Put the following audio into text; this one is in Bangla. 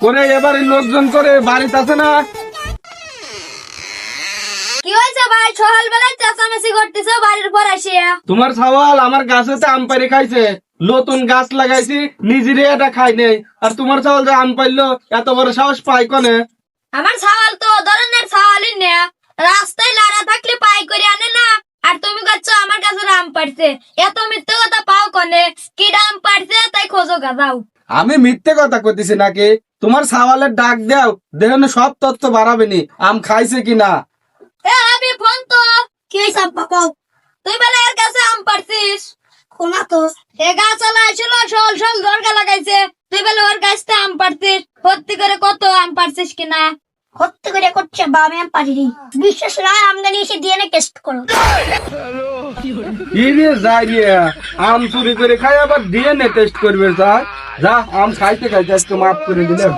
করে এবারে লোকজন করে বাড়িতে আছে না? কি হয়েছে ভাই, সকালবেলায় চেঁচামেচি করতেছো বাড়ির পর আসিয়া? তোমার সওয়াল আমার গাছেতে আম পাড়ি খাইছে, নতুন গাছ লাগাইছি নিজেরে এটা খাই নেই, আর তোমার সওয়াল যে আম পাইলো এত বড় সাহস পাই কনে? আমার সওয়াল তো ধরনের সওয়ালই না, রাস্তায় লাড়া থাকলে পাই করে আনে না, আর তুমি কাচ্ছো আমার কাছে আম পাড়ছে। এত মিথ্যে কথা পাও কনে? কি আম পাড়ছে তাই খোঁজো গাজাও। আমি মিথ্যে কথা কইতেছি নাকি? তোমার সওয়ালের ডাক দাও, দেখুন সব তথ্য বাড়াবেনি আম খাইছে কিনা। এ আমি ফোন তো। কি হয়েছে আব্বা কও? তুই বেলা এর কাছে আম পাড়ছিস? কোনা তো এ গাছ লাগাইছিল, সল সল দরগা লাগাইছে, তুই বেলা ওর গাছতে আম পাড়ছিস? সত্যি করে কত আম পাড়ছিস কিনা? সত্যি করে করছে বা আমি পারিনি, বিশ্বাস নয় আমদানি এসে ডিএনএ টেস্ট করো। কি রে যাই রে, আম চুরি করে খাই আবার ডিএনএ টেস্ট করবে? যা যা, আম খাইতে খাইতে আজকে মাফ করে দিলাম।